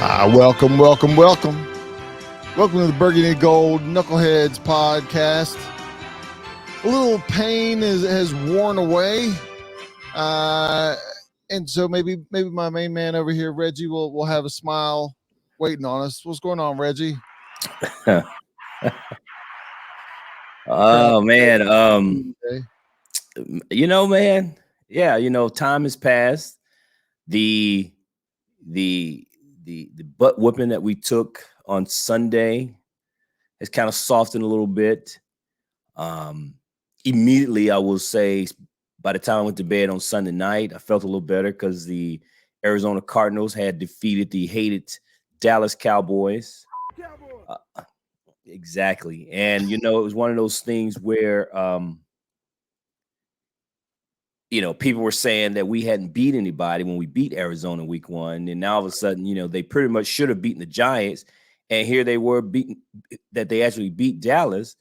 Welcome. Welcome to the Burgundy Gold Knuckleheads podcast. A little pain has worn away. And so maybe my main man over here, Reggie, will have a smile waiting on us. What's going on, Reggie? Oh man. Man. Yeah, time has passed. The butt whooping that we took on Sunday has kind of softened a little bit. Immediately, I will say, by the time I went to bed on Sunday night, I felt a little better because the Arizona Cardinals had defeated the hated Dallas Cowboys. Exactly. And, it was one of those things where, people were saying that we hadn't beat anybody when we beat Arizona week 1. And now all of a sudden, they pretty much should have beaten the Giants. And here they were that they actually beat Dallas.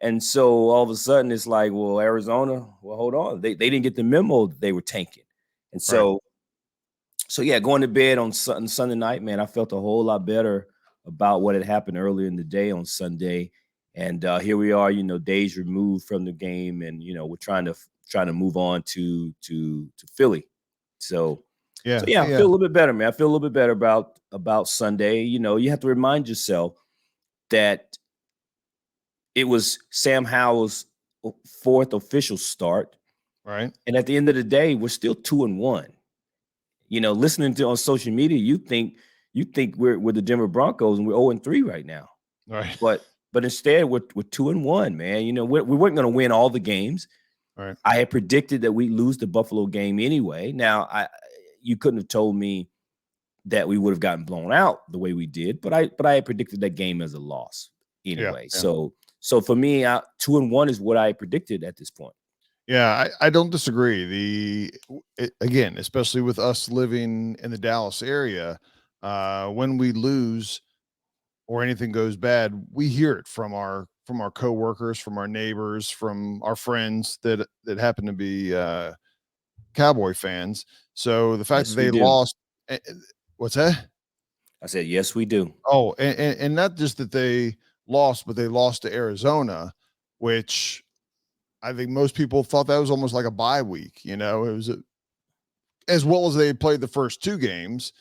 And so all of a sudden it's like, well, Arizona, well, hold on. They didn't get the memo that they were tanking. And so going to bed on Sunday night, man, I felt a whole lot better about what had happened earlier in the day on Sunday. And here we are, days removed from the game. And, we're trying to move on to Philly. So I feel a little bit better, man. I feel a little bit better about Sunday. You have to remind yourself that it was Sam Howell's 4th official start. Right. And at the end of the day, we're still 2-1. Listening to on social media, you think we're the Denver Broncos and we're 0-3 right now. Right. But instead we're 2-1, man. We weren't going to win all the games. Right. I had predicted that we'd lose the Buffalo game anyway. Now, you couldn't have told me that we would have gotten blown out the way we did, but I had predicted that game as a loss anyway. Yeah. So for me, 2-1 is what I predicted at this point. Yeah, I don't disagree. Again, especially with us living in the Dallas area, when we lose or anything goes bad, we hear it from our coworkers, from our neighbors, from our friends that happen to be Cowboy fans. So the fact that they lost, what's that? I said, yes, we do. Oh, and not just that they lost, but they lost to Arizona, which I think most people thought that was almost like a bye week. It was as well as they played the first 2 games.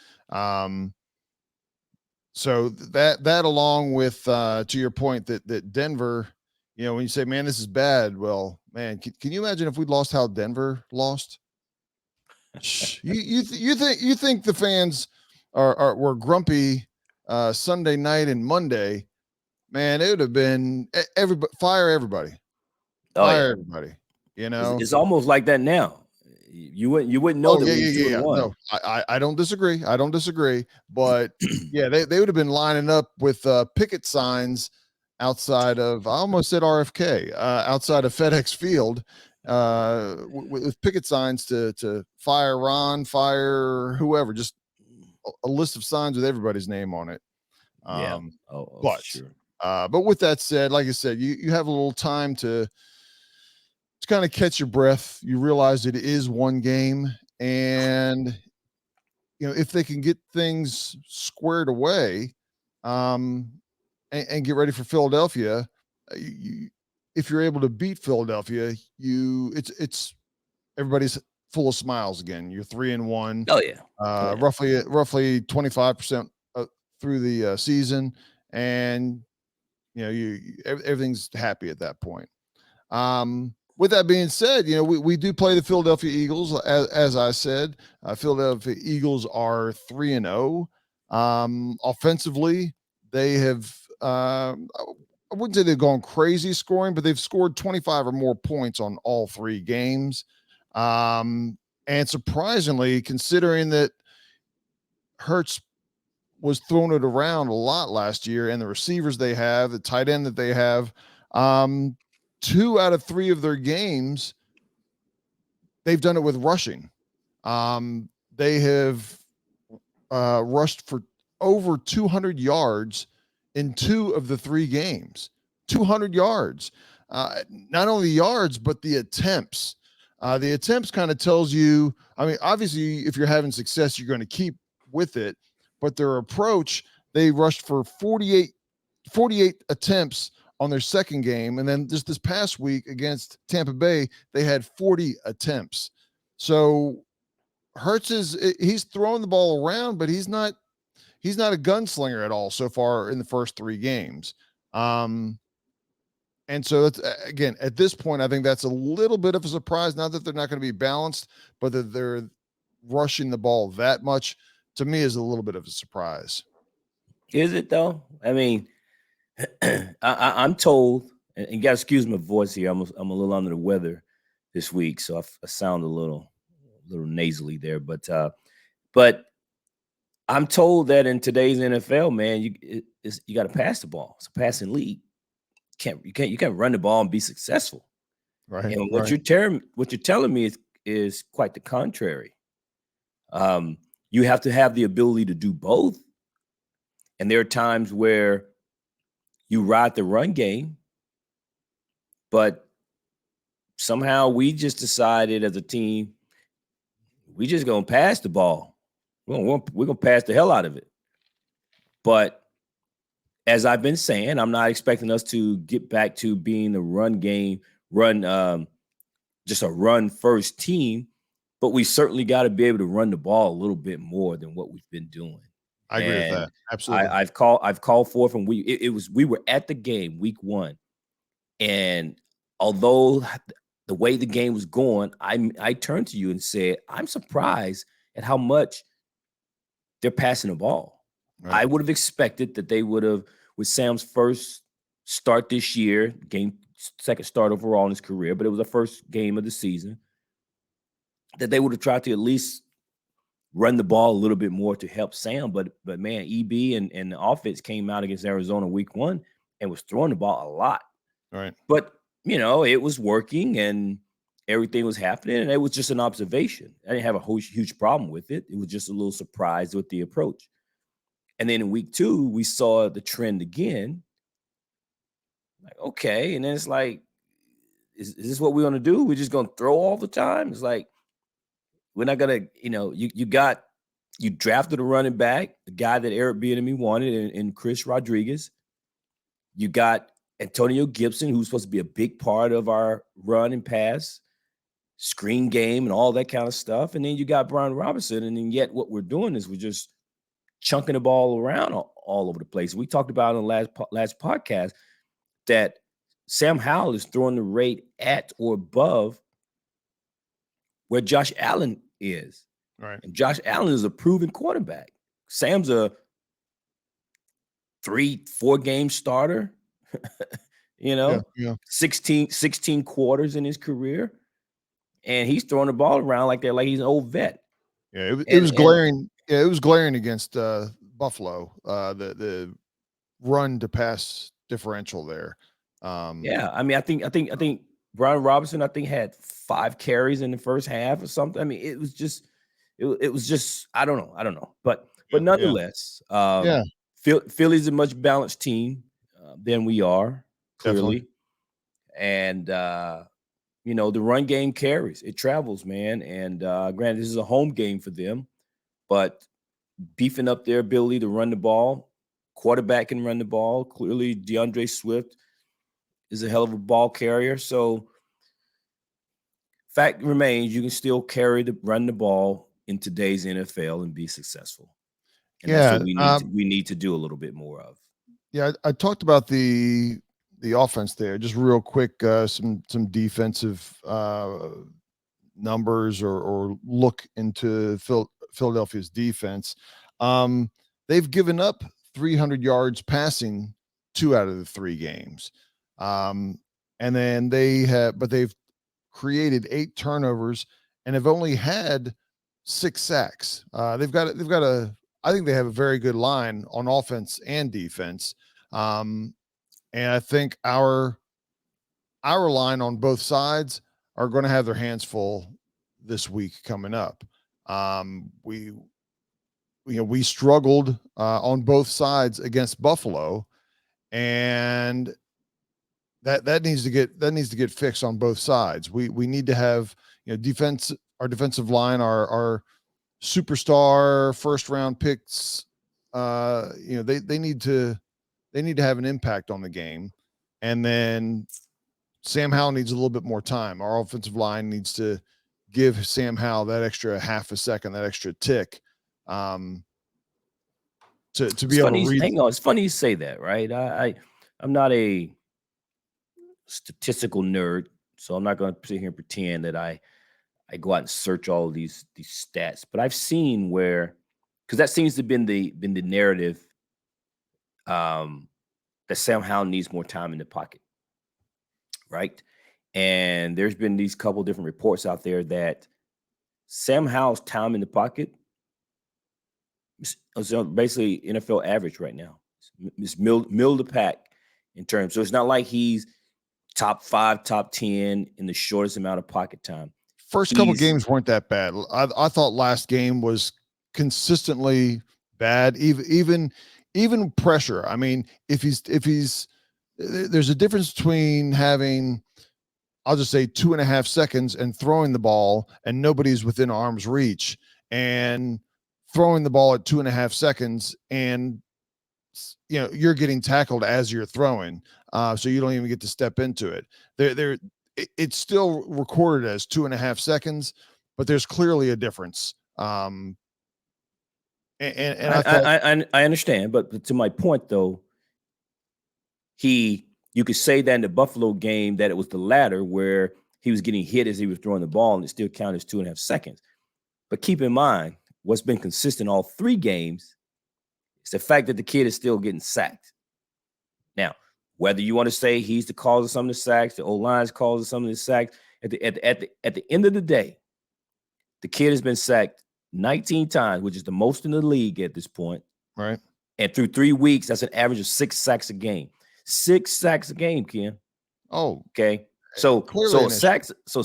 So that along with to your point that Denver, when you say, man, this is bad. Well, man, can you imagine if we lost how Denver lost? you think the fans were grumpy Sunday night and Monday? Man, it would have been fire everybody. Everybody. It's almost like that now. You wouldn't know that. Yeah. No, I don't disagree. But yeah, they would have been lining up with picket signs outside of, I almost said RFK, outside of FedEx Field, with picket signs to fire Ron, fire whoever, just a list of signs with everybody's name on it. But with that said, like I said, you have a little time to kind of catch your breath. You realize it is 1 game, and if they can get things squared away, and get ready for Philadelphia, if you're able to beat Philadelphia, it's everybody's full of smiles again. You're 3-1. Oh yeah. Roughly 25% through the season, and everything's happy at that point. With that being said, we do play the Philadelphia Eagles. As I said, Philadelphia Eagles are 3-0. Offensively, they have, I wouldn't say they've gone crazy scoring, but they've scored 25 or more points on all 3 games. And surprisingly, considering that Hurts was throwing it around a lot last year, and the receivers they have, the tight end that they have, 2 out of 3 of their games, they've done it with rushing. They have rushed for over 200 yards in 2 of the 3 games. 200 yards. Not only yards, but the attempts. The attempts kind of tells you, I mean, obviously, if you're having success, you're going to keep with it. but their approach, they rushed for 48 attempts on their second game. And then just this past week against Tampa Bay, they had 40 attempts. So Hurts he's throwing the ball around, but he's not a gunslinger at all so far in the first 3 games. And so that's, again, at this point, I think that's a little bit of a surprise. Not that they're not going to be balanced, but that they're rushing the ball that much, to me, is a little bit of a surprise. Is it though? I mean, I'm told, and you got to excuse my voice here. I'm a little under the weather this week, so I sound a little nasally there. But I'm told that in today's NFL, man, you got to pass the ball. It's a passing league. You can't run the ball and be successful. Right. And what you're telling me is quite the contrary. You have to have the ability to do both. And there are times where you ride the run game, but somehow we just decided as a team, we just gonna pass the ball. We're gonna pass the hell out of it. But as I've been saying, I'm not expecting us to get back to being a just a run first team, but we certainly got to be able to run the ball a little bit more than what we've been doing. I agree with that. Absolutely. I've called forth, and we were at the game week 1, and although the way the game was going, I turned to you and said, I'm surprised at how much they're passing the ball. Right. I would have expected that they would have, with Sam's first start this year, second start overall in his career, but it was the first game of the season, that they would have tried to at least run the ball a little bit more to help Sam. But man, EB and the offense came out against Arizona week 1 and was throwing the ball a lot. Right. But, it was working and everything was happening, and it was just an observation. I didn't have a huge problem with it. It was just a little surprised with the approach. And then in week 2, we saw the trend again. Like, okay. And then it's like, is this what we're going to do? We're just going to throw all the time? It's like, we're not going to, you drafted a running back, the guy that Eric Bieniemy wanted, and Chris Rodriguez. You got Antonio Gibson, who's supposed to be a big part of our run and pass, screen game, and all that kind of stuff. And then you got Brian Robinson. And then yet what we're doing is we're just chunking the ball around all over the place. We talked about in the last podcast that Sam Howell is throwing the rate at or above where Josh Allen is. Right. And Josh Allen is a proven quarterback. Sam's a 3-4 game starter, 16 quarters in his career. And he's throwing the ball around like he's an old vet. Yeah, it was glaring. Yeah, it was glaring against Buffalo. The run to pass differential there. Yeah, I mean, I think Brian Robinson, had 5 carries in the first half or something. I mean, it was just I don't know, but nonetheless, Philly's a much balanced team than we are, clearly. Definitely. And the run game carries, it travels, man. And granted, this is a home game for them, but beefing up their ability to run the ball, quarterback can run the ball. Clearly, DeAndre Swift is a hell of a ball carrier. So fact remains, you can still run the ball in today's NFL and be successful. And that's what we need to do a little bit more of. Yeah, I talked about the offense there. Just real quick, some defensive numbers or look into Philadelphia's defense. They've given up 300 yards passing 2 out of the 3 games. And then they've created 8 turnovers and have only had 6 sacks. I think they have a very good line on offense and defense. And I think our line on both sides are going to have their hands full this week coming up. We struggled on both sides against Buffalo, and that needs to get fixed on both sides. We need to have defense. Our defensive line, our superstar first round picks they need to have an impact on the game. And then Sam Howell needs a little bit more time. Our offensive line needs to give Sam Howell that extra half a second, that extra tick, to be able to read. Hang on, it's funny you say that, right? I'm not a statistical nerd, so I'm not going to sit here and pretend that I go out and search all of these stats. But I've seen where, because that seems to have been the narrative, that Sam Howell needs more time in the pocket, right? And there's been these couple different reports out there that Sam Howell's time in the pocket is basically NFL average right now. It's middle of the pack in terms. So it's not like he's top 5, top 10 in the shortest amount of pocket time. First couple games weren't that bad. I thought last game was consistently bad. Even pressure. I mean, if he's there's a difference between having, I'll just say 2.5 seconds and throwing the ball and nobody's within arm's reach, and throwing the ball at 2.5 seconds and you're getting tackled as you're throwing, so you don't even get to step into it. It's still recorded as 2.5 seconds, but there's clearly a difference. And I understand, but to my point though, you could say that in the Buffalo game that it was the latter where he was getting hit as he was throwing the ball and it still counted as 2.5 seconds. But keep in mind, what's been consistent all 3 games is the fact that the kid is still getting sacked. Now, whether you want to say he's the cause of some of the sacks, the O-line's cause of some of the sacks, at the end of the day, the kid has been sacked 19 times, which is the most in the league at this point. Right. And through 3 weeks, that's an average of 6 sacks a game. 6 sacks a game, Ken. Oh, okay. So sacks a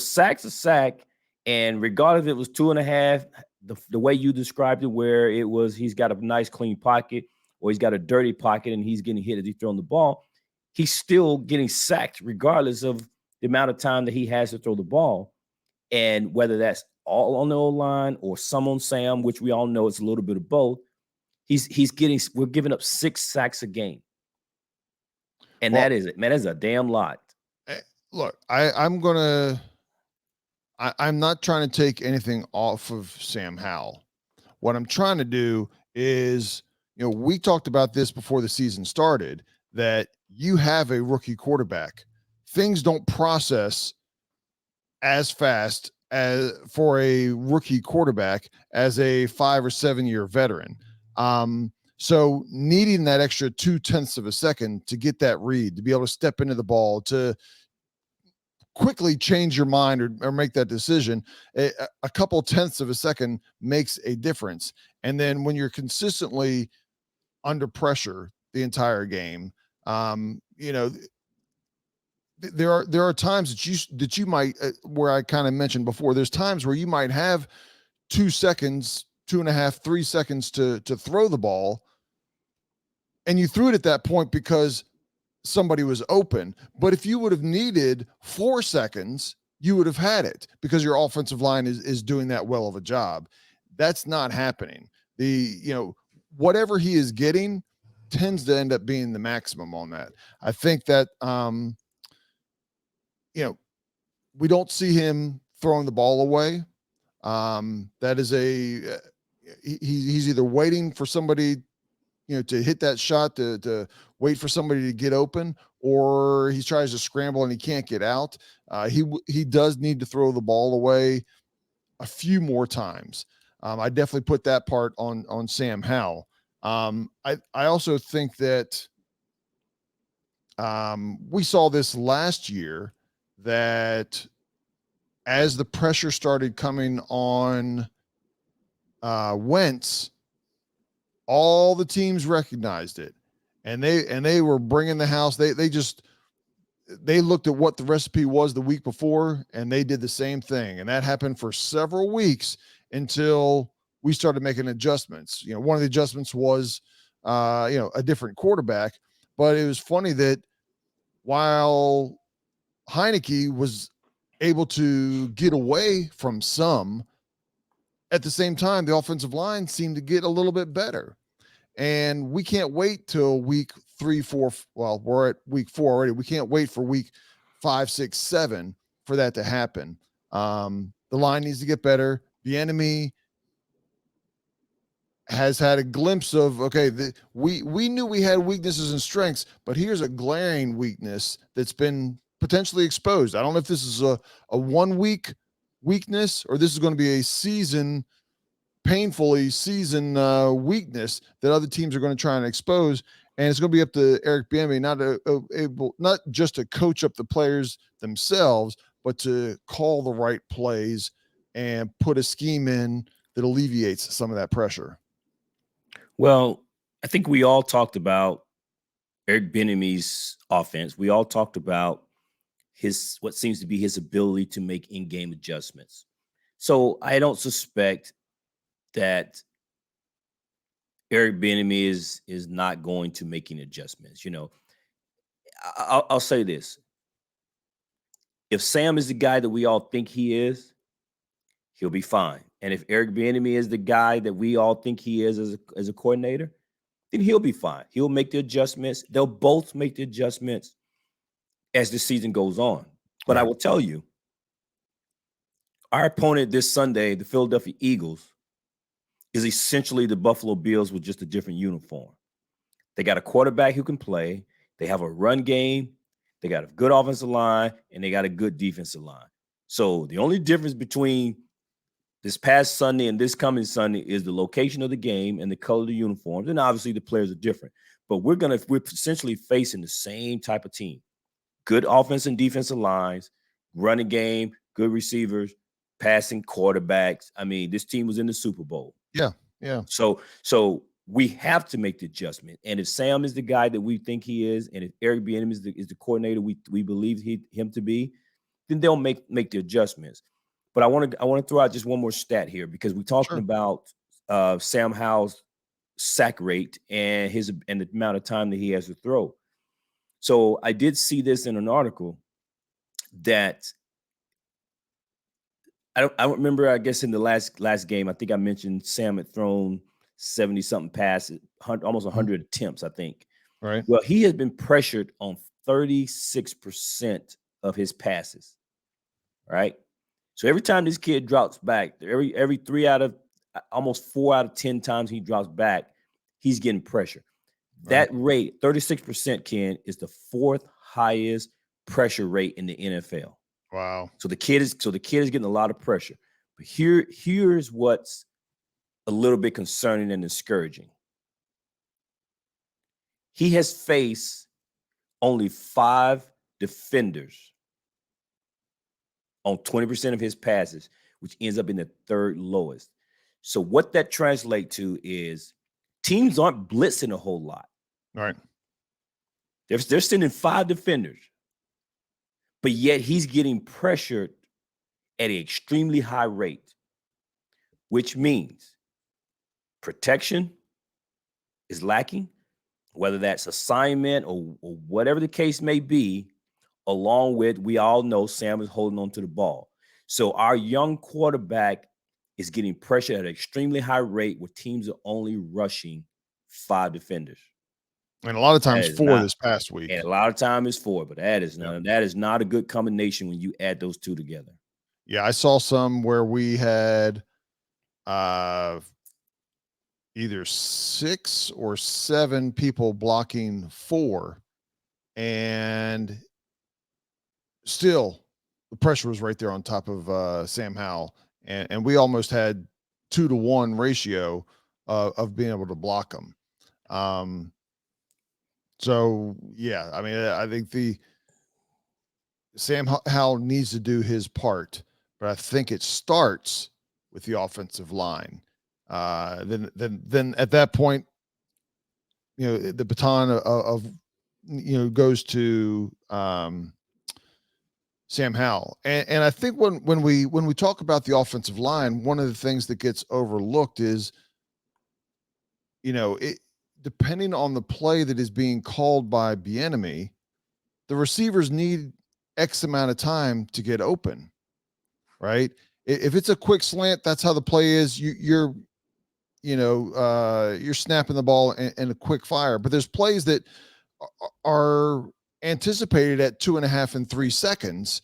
sack, and regardless if it was 2.5, the way you described it, where it was he's got a nice clean pocket or he's got a dirty pocket and he's getting hit as he's throwing the ball, he's still getting sacked regardless of the amount of time that he has to throw the ball. And whether that's all on the O-line or some on Sam, which we all know it's a little bit of both, we're giving up 6 sacks a game. And that is it, man. That's a damn lot. Look, I'm not trying to take anything off of Sam Howell. What I'm trying to do is, we talked about this before the season started, that you have a rookie quarterback. Things don't process as fast as for a rookie quarterback as a 5 or 7 year veteran. So needing that extra 0.2 of a second to get that read, to be able to step into the ball, to quickly change your mind or make that decision, a couple tenths of a second makes a difference. And then when you're consistently under pressure the entire game, there are times that you might, where I kind of mentioned before, there's times where you might have 2 seconds, 2.5, 3 seconds to throw the ball, and you threw it at that point because somebody was open. But if you would have needed 4 seconds, you would have had it because your offensive line is doing that well of a job. That's not happening. Whatever he is getting tends to end up being the maximum on that. I think that, we don't see him throwing the ball away. That is he's either waiting for somebody, to hit that shot, to wait for somebody to get open, or he tries to scramble and he can't get out. He does need to throw the ball away a few more times. I definitely put that part on Sam Howell. I also think that we saw this last year, that as the pressure started coming on Wentz, all the teams recognized it, and they were bringing the house. They looked at what the recipe was the week before, and they did the same thing. And that happened for several weeks until we started making adjustments. One of the adjustments was, a different quarterback. But it was funny that while Heineke was able to get away from some, at the same time, the offensive line seemed to get a little bit better. And we can't wait till week 3, 4. Well, we're at week 4 already. We can't wait for week 5, 6, 7 for that to happen. The line needs to get better. The enemy has had a glimpse of, okay, we knew we had weaknesses and strengths, but here's a glaring weakness that's been potentially exposed. I don't know if this is a 1 week weakness or this is going to be a painfully season weakness that other teams are going to try and expose. And it's going to be up to Eric Bieniemy not just to coach up the players themselves, but to call the right plays and put a scheme in that alleviates some of that pressure. Well, I think we all talked about Eric Bieniemy's offense. We all talked about what seems to be his ability to make in-game adjustments. So I don't suspect that Eric Bieniemy is not going to make any adjustments. I'll say this: if Sam is the guy that we all think he is, he'll be fine. And if Eric Bieniemy is the guy that we all think he is as a coordinator, then he'll be fine. He'll make the adjustments. They'll both make the adjustments as the season goes on. But I will tell you, our opponent this Sunday, the Philadelphia Eagles, is essentially the Buffalo Bills with just a different uniform. They got a quarterback who can play. They have a run game. They got a good offensive line, and they got a good defensive line. So the only difference between this past Sunday and this coming Sunday is the location of the game and the color of the uniforms. And obviously the players are different. But we're essentially facing the same type of team. Good offense and defensive lines, running game, good receivers, passing quarterbacks. I mean, this team was in the Super Bowl. Yeah. So we have to make the adjustment. And if Sam is the guy that we think he is, and if Eric Bieniemy is the coordinator we believe him to be, then they'll make the adjustments. But I want to throw out just one more stat here because we're talking about Sam Howell's sack rate and the amount of time that he has to throw. So I did see this in an article that I don't remember. I guess in the last game, I think I mentioned Sam had thrown 70-something passes, almost 100 attempts, I think. Right. Well, he has been pressured on 36% of his passes. Right. So every time this kid drops back, every 3 out of almost 4 out of 10 times he drops back, he's getting pressure. That rate, 36%, Ken, is the 4th highest pressure rate in the NFL. Wow. So the kid is getting a lot of pressure. But here's what's a little bit concerning and discouraging. He has faced only 5 defenders on 20% of his passes, which ends up in the 3rd lowest. So what that translates to is teams aren't blitzing a whole lot. Right. They're sending 5 defenders, but yet he's getting pressured at an extremely high rate, which means protection is lacking, whether that's assignment or whatever the case may be, along with, we all know Sam is holding on to the ball. So our young quarterback is getting pressured at an extremely high rate where teams are only rushing 5 defenders. And a lot of times 4 this past week. And a lot of time is 4, but that is not a good combination when you add those 2 together. Yeah, I saw some where we had either 6 or 7 people blocking 4, and still the pressure was right there on top of Sam Howell, and we almost had 2-to-1 ratio of being able to block them. So yeah, I mean, I think the Sam Howell needs to do his part, but I think it starts with the offensive line. Then at that point, the baton of goes to Sam Howell, and I think when we talk about the offensive line, one of the things that gets overlooked is, depending on the play that is being called by Bieniemy, the receivers need X amount of time to get open, right? If it's a quick slant, that's how the play is. you're snapping the ball in a quick fire, but there's plays that are anticipated at 2.5 and 3 seconds.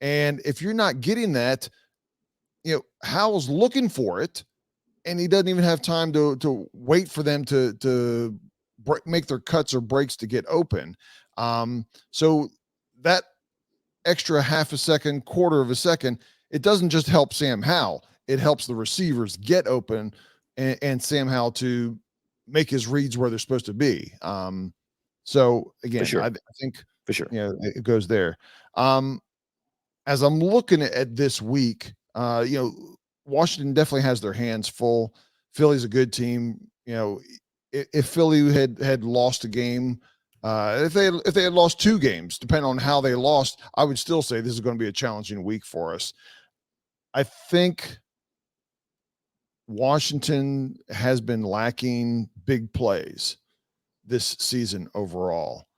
And if you're not getting that, Howell's looking for it, and he doesn't even have time to wait for them to make their cuts or breaks to get open. So that extra half a second, quarter of a second, it doesn't just help Sam Howell. It helps the receivers get open and Sam Howell to make his reads where they're supposed to be. So again, sure. I think for sure, it goes there. As I'm looking at this week, Washington definitely has their hands full. Philly's a good team. If Philly had lost a game, if they had lost 2 games, depending on how they lost, I would still say this is going to be a challenging week for us. I think Washington has been lacking big plays this season overall.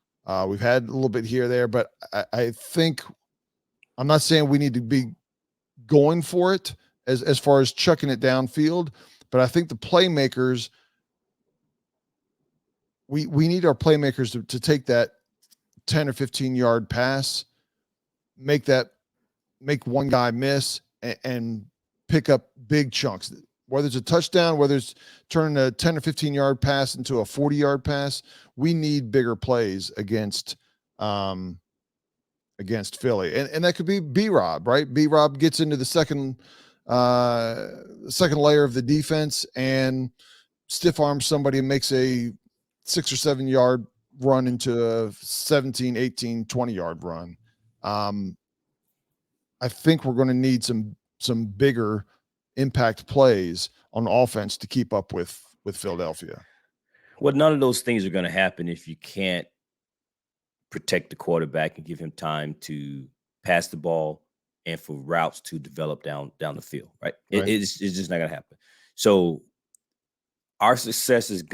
We've had a little bit here or there, but I think I'm not saying we need to be going for it as far as chucking it downfield, but I think the playmakers, we need our playmakers to take that 10 or 15 yard pass, make one guy miss and pick up big chunks, whether it's a touchdown, whether it's turning a 10 or 15 yard pass into a 40-yard pass. We need bigger plays against Philly. And that could be B-Rob, right? B-Rob gets into the second layer of the defense and stiff arms somebody and makes a 6 or 7 yard run into a 17, 18, 20-yard run. I think we're going to need some bigger impact plays on offense to keep up with Philadelphia. Well, none of those things are going to happen if you can't protect the quarterback and give him time to pass the ball and for routes to develop down the field, right? It's just not going to happen. So our success is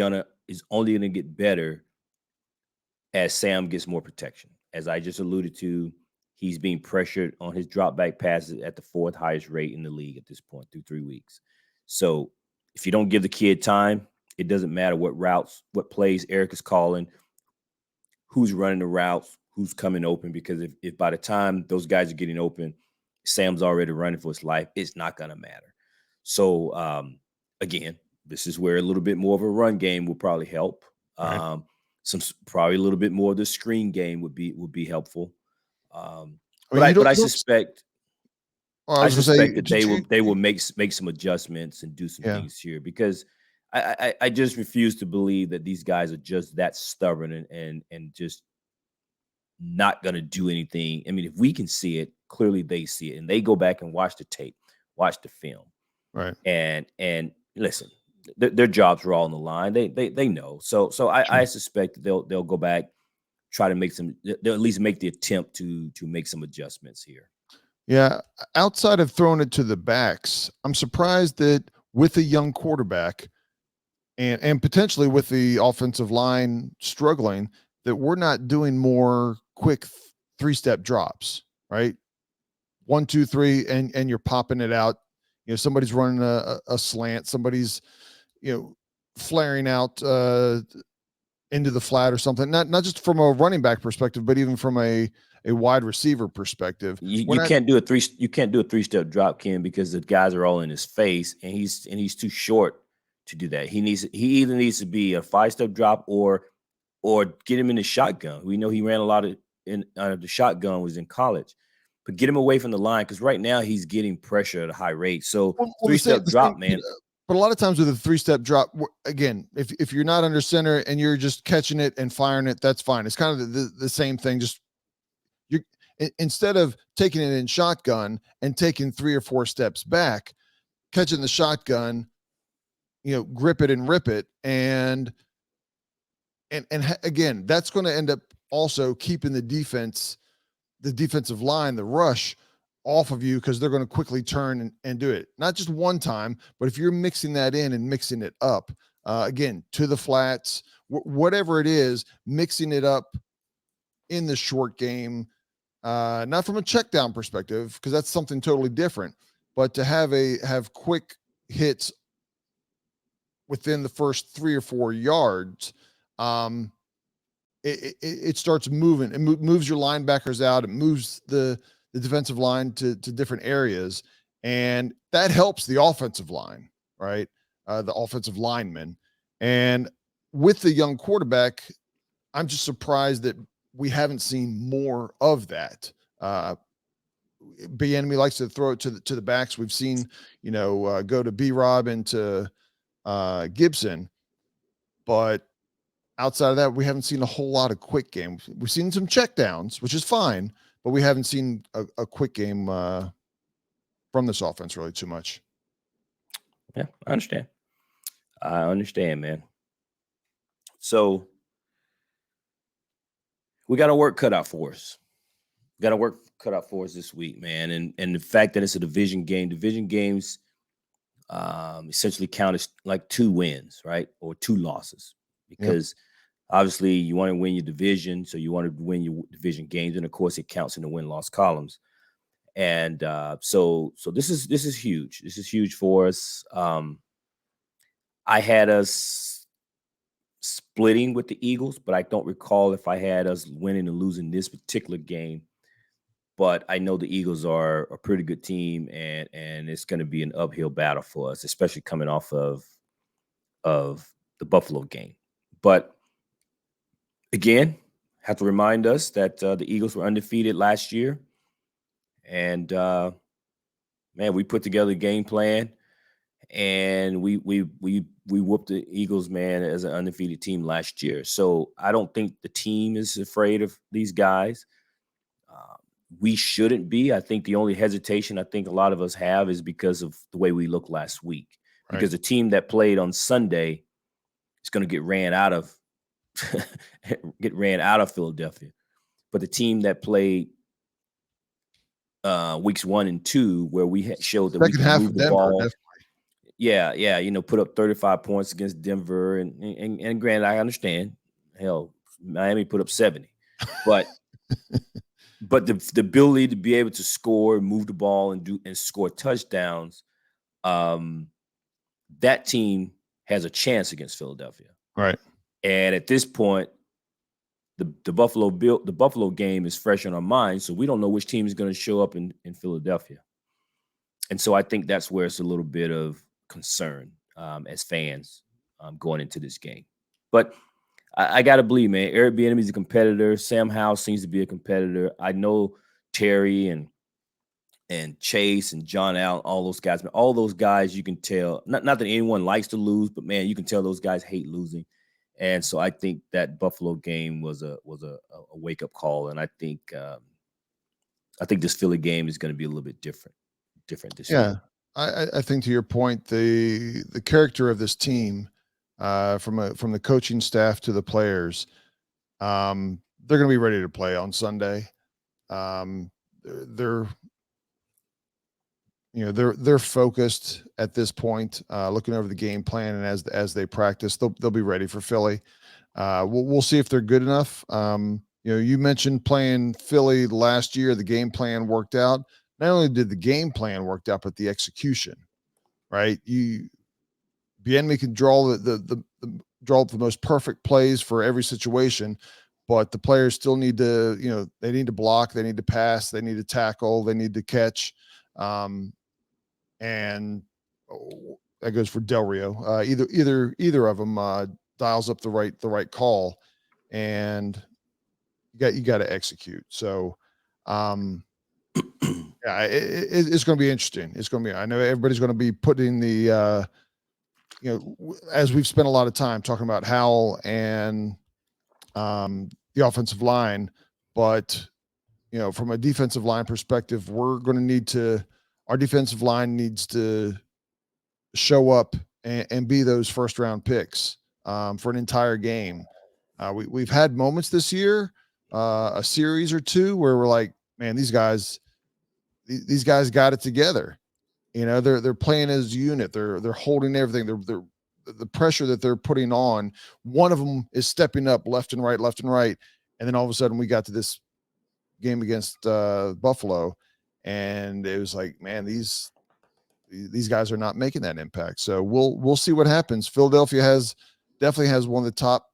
only going to get better as Sam gets more protection. As I just alluded to, he's being pressured on his drop back passes at the 4th highest rate in the league at this point through 3 weeks. So if you don't give the kid time, it doesn't matter what routes, what plays Eric is calling, who's running the routes, who's coming open, because if by the time those guys are getting open, Sam's already running for his life, it's not going to matter. So again, this is where a little bit more of a run game will probably help. Right. Probably a little bit more of the screen game would be helpful. But I suspect that they will make some adjustments and do some things here, because I just refuse to believe that these guys are just that stubborn and just not going to do anything. I mean, if we can see it, clearly they see it, and they go back and watch the tape, watch the film, right? And listen, their jobs are all on the line. They know. So I suspect that they'll go back, try to make some. They'll at least make the attempt to make some adjustments here. Yeah, outside of throwing it to the backs, I'm surprised that with a young quarterback and potentially with the offensive line struggling, that we're not doing more quick 3-step drops, right? 1, 2, 3, and you're popping it out. Somebody's running a slant, somebody's flaring out into the flat or something. Not just from a running back perspective, but even from a wide receiver perspective. You can't do a 3-step drop, Ken, because the guys are all in his face, and he's too short to do that. He either needs to be a 5-step drop or get him in the shotgun. We know he ran a lot of the shotgun was in college, but get him away from the line, because right now he's getting pressure at a high rate. So 3-step drop, man. But a lot of times with a 3-step drop, again, if you're not under center and you're just catching it and firing it, that's fine. It's kind of the same thing. Just instead of taking it in shotgun and taking 3 or 4 steps back, catching the shotgun, grip it and rip it. And again, that's going to end up also keeping the defensive line, the rush off of you, because they're going to quickly turn and do it. Not just one time, but if you're mixing that in and mixing it up, again, to the flats, whatever it is, mixing it up in the short game, not from a check down perspective, because that's something totally different, but to have quick hits within the first 3 or 4 yards, it starts moving. It moves your linebackers out. It moves the defensive line to different areas, and that helps the offensive line, right? The offensive linemen. And with the young quarterback, I'm just surprised that we haven't seen more of that. Bieniemy likes to throw it to the backs. We've seen, go to B-Rob and to Gibson, but outside of that, we haven't seen a whole lot of quick games. We've seen some checkdowns, which is fine, but we haven't seen a quick game from this offense really too much. Yeah, I understand, man. So we got our work cut out for us. This week, man. And the fact that it's a division games essentially count as like 2 wins, right? Or 2 losses, because obviously you want to win your division. So you want to win your division games. And of course it counts in the win-loss columns. And so this is huge. This is huge for us. I had us splitting with the Eagles, but I don't recall if I had us winning and losing this particular game. But I know the Eagles are a pretty good team, and it's going to be an uphill battle for us, especially coming off of the Buffalo game. But again, have to remind us that the Eagles were undefeated last year, and man, we put together a game plan, and we whooped the Eagles, man, as an undefeated team last year. So I don't think the team is afraid of these guys. We shouldn't be. I think the only hesitation I think a lot of us have is because of the way we looked last week. Right. Because the team that played on Sunday is going to get ran out of Philadelphia. But the team that played weeks 1 and 2, where we showed that we could move the ball. Definitely. Put up 35 points against Denver, and granted, I understand. Hell, Miami put up 70, but. But the ability to be able to score, move the ball, and score touchdowns, that team has a chance against Philadelphia. Right. And at this point, the Buffalo game is fresh on our minds, so we don't know which team is going to show up in Philadelphia. And so I think that's where it's a little bit of concern as fans going into this game. But I got to believe, man, Eric Bieniemy is a competitor. Sam Howell seems to be a competitor. I know Terry and Chase and John Allen, all those guys. Man, all those guys, you can tell, not that anyone likes to lose, but, man, you can tell those guys hate losing. And so I think that Buffalo game was a wake-up call. And I think this Philly game is going to be a little bit different this year. I think to your point, the character of this team, from the coaching staff to the players, they're going to be ready to play on Sunday. They're focused at this point, looking over the game plan, and as they practice, they'll be ready for Philly. We'll see if they're good enough. You mentioned playing Philly last year. The game plan worked out. Not only did the game plan work out, but the execution, right? Bieniemy can draw draw up the most perfect plays for every situation, but the players still need to, they need to block, they need to pass, they need to tackle, they need to catch. And that goes for Del Rio. Either of them dials up the right call, and you got to execute. So, it's going to be interesting. It's going to be. I know everybody's going to be putting the. As we've spent a lot of time talking about Howell and the offensive line, but from a defensive line perspective, we're going to need our defensive line needs to show up and be those first round picks for an entire game. We've had moments this year, a series or two, where we're like, man, these guys got it together. They're playing as a unit. They're holding everything. They're the pressure that they're putting on. One of them is stepping up left and right. And then all of a sudden we got to this game against Buffalo, and it was like, man, these these guys are not making that impact. So we'll see what happens. Philadelphia definitely has one of the top,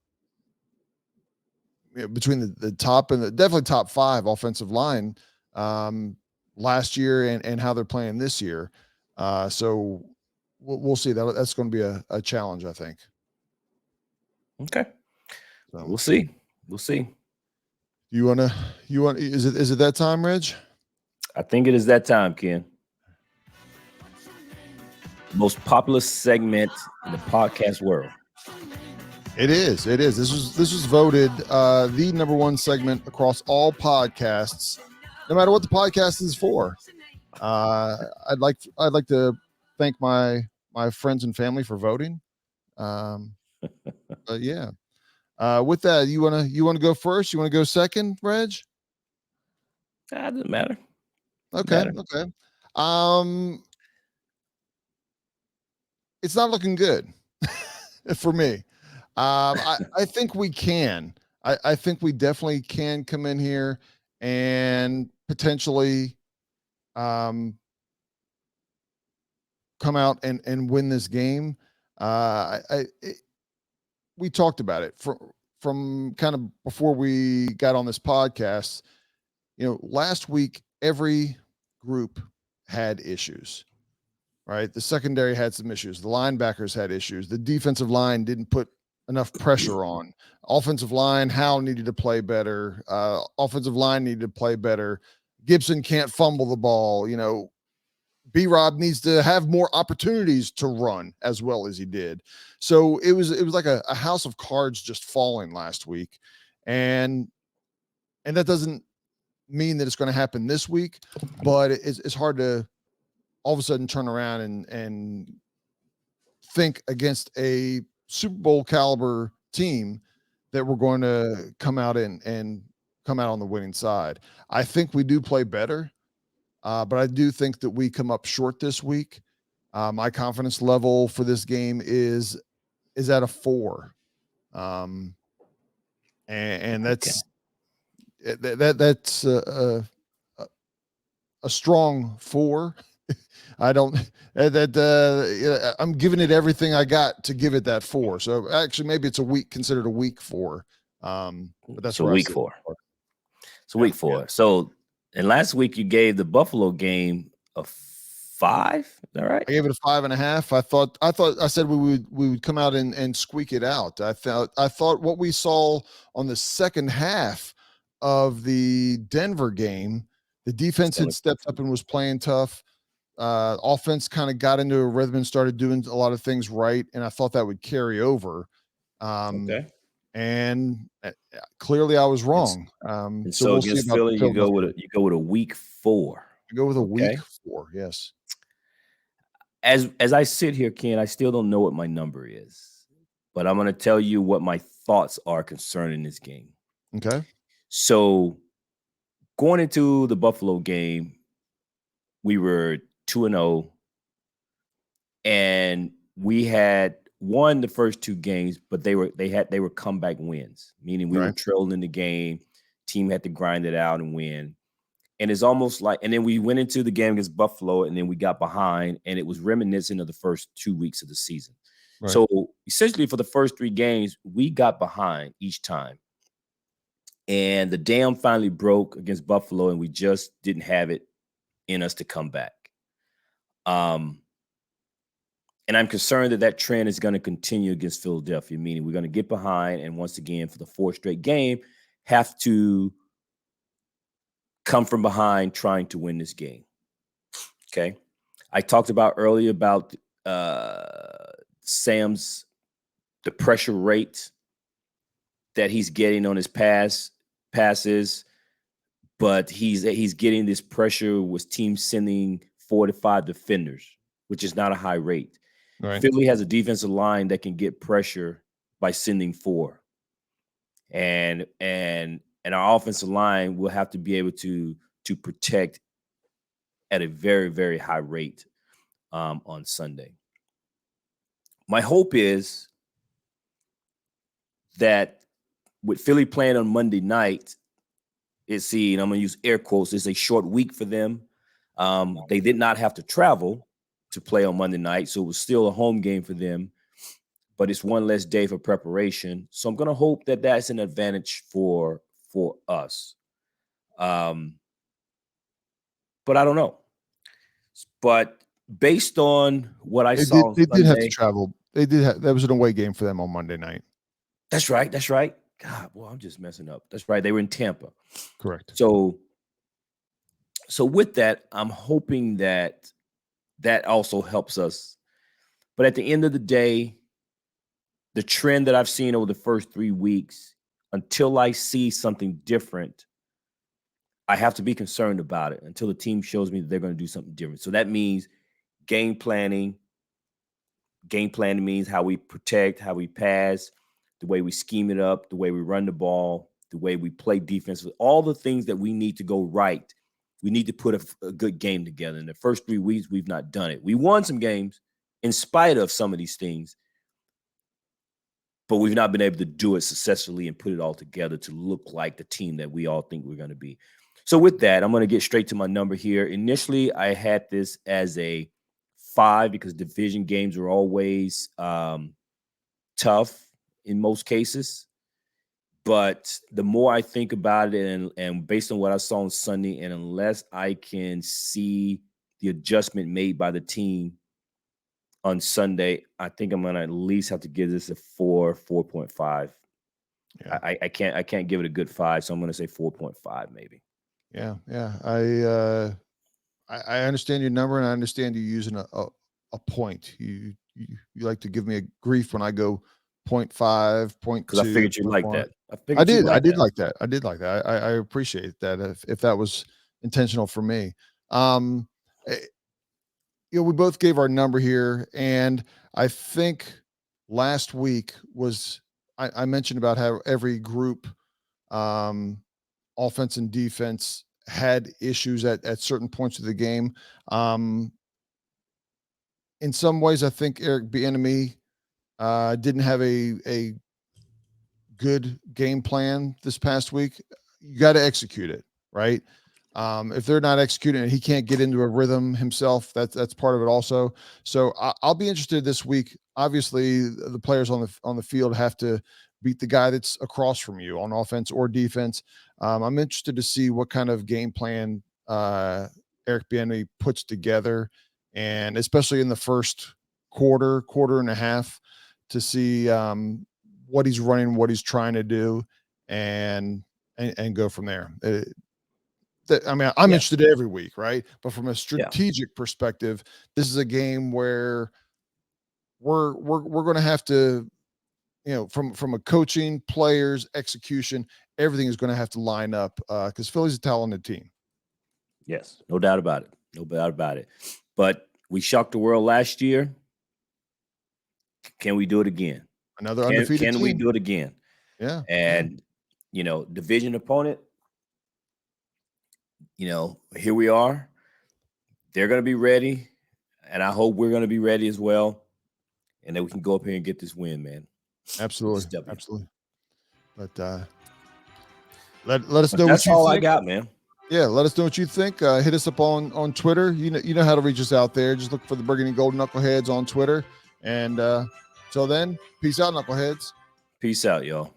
between the top and definitely top 5 offensive line last year and how they're playing this year. So we'll see. That's going to be a challenge, I think. Okay. So We'll see. We'll see. Is it that time, Reg? I think it is that time, Ken. Most popular segment in the podcast world. It is. This was voted the number 1 segment across all podcasts, no matter what the podcast is for. I'd like to thank my friends and family for voting. But yeah. With that, you wanna go first? You wanna go second, Reg? Doesn't matter. Okay. It's not looking good for me. I think we can. I think we definitely can come in here and potentially come out and win this game. We talked about it from kind of before we got on this podcast. Last week every group had issues. Right, the secondary had some issues. The linebackers had issues. The defensive line didn't put enough pressure on. Offensive line, Hal needed to play better. Offensive line needed to play better. Gibson can't fumble the ball. B-Rob needs to have more opportunities to run as well as he did. So it was like a house of cards just falling last week, and that doesn't mean that it's going to happen this week, but it's hard to all of a sudden turn around and think against a Super Bowl caliber team that we're going to come out and come out on the winning side. I think we do play better, but I do think that we come up short this week. My confidence level for this game is at a 4. And that's that's a strong 4. I don't I'm giving it everything I got to give it that 4. So actually maybe it's considered a week 4. But that's so week 4. So week 4. Yeah. So and last week you gave the Buffalo game a 5. Is that right? I gave it a 5.5. I said we would come out and squeak it out. I thought what we saw on the second half of the Denver game, the defense had stepped up and was playing tough. Offense kind of got into a rhythm and started doing a lot of things right, and I thought that would carry over. Okay. And clearly I was wrong. So we'll against Philly, you go with a week 4. I go with a week 4. Yes. As I sit here, Ken, I still don't know what my number is, but I'm going to tell you what my thoughts are concerning this game. Okay. So going into the Buffalo game, we were 2-0, and we had won the first 2 games, but they were comeback wins, meaning we were trailing the game. Team had to grind it out and win. And it's almost like, and then we went into the game against Buffalo, and then we got behind, and it was reminiscent of the first 2 weeks of the season. Right. So essentially, for the first 3 games, we got behind each time. And the dam finally broke against Buffalo, and we just didn't have it in us to come back. And I'm concerned that trend is going to continue against Philadelphia, meaning we're going to get behind, and once again, for the 4th straight game, have to come from behind trying to win this game. Okay. I talked about earlier about Sam's, the pressure rate that he's getting on his passes, but he's getting this pressure with teams sending 4 to 5 defenders, which is not a high rate. Right. Philly has a defensive line that can get pressure by sending 4. And our offensive line will have to be able to protect at a very, very high rate on Sunday. My hope is that with Philly playing on Monday night, and I'm going to use air quotes, it's a short week for them. They did not have to travel to play on Monday night. So it was still a home game for them, but it's one less day for preparation. So I'm going to hope that that's an advantage for us. But I don't know. But based on what I saw on They did have to Sunday, travel. That was an away game for them on Monday night. That's right. That's right. God, well, I'm just messing up. That's right. They were in Tampa. Correct. So with that, I'm hoping that also helps us. But at the end of the day, the trend that I've seen over the first 3 weeks, until I see something different, I have to be concerned about it until the team shows me that they're going to do something different. So that means game planning. Game planning means how we protect, how we pass, the way we scheme it up, the way we run the ball, the way we play defense, all the things that we need to go right. We need to put a good game together. In the first 3 weeks, we've not done it. We won some games in spite of some of these things, but we've not been able to do it successfully and put it all together to look like the team that we all think we're going to be. So with that, I'm going to get straight to my number here. Initially, I had this as a 5 because division games are always tough in most cases. But the more I think about it and based on what I saw on Sunday, and unless I can see the adjustment made by the team on Sunday, I think I'm going to at least have to give this a 4.5. Yeah. I can't give it a good 5, so I'm going to say 4.5 maybe. Yeah. I understand your number, and I understand you using a point. You like to give me a grief when I go 0.5, 0.2. Because I figured you like that. I did like that. I did like that. I appreciate that. If that was intentional for me. We both gave our number here, and I think last week was I mentioned about how every group, offense and defense, had issues at certain points of the game. In some ways, I think Eric Bieniemy didn't have a good game plan this past week. You got to execute it, right? If they're not executing it, he can't get into a rhythm himself. That's part of it also. So I'll be interested this week. Obviously, the players on the field have to beat the guy that's across from you on offense or defense. I'm interested to see what kind of game plan Eric Bieniemy puts together, and especially in the first quarter and a half, to see what he's running, what he's trying to do, and go from there. I'm interested every week, right? But from a strategic perspective, this is a game where we're going to have to, from a coaching, players, execution, everything is going to have to line up because Philly's a talented team. Yes, no doubt about it. No doubt about it. But we shocked the world last year. Can we do it again? Another undefeated team. Can we do it again? Yeah. And, division opponent, here we are. They're going to be ready. And I hope we're going to be ready as well. And that we can go up here and get this win, man. Absolutely. Absolutely. But let us know what you think. That's all I got, man. Yeah, let us know what you think. Hit us up on Twitter. You know how to reach us out there. Just look for the Burgundy Gold Knuckleheads on Twitter. And till then, peace out, Knuckleheads. Peace out, y'all.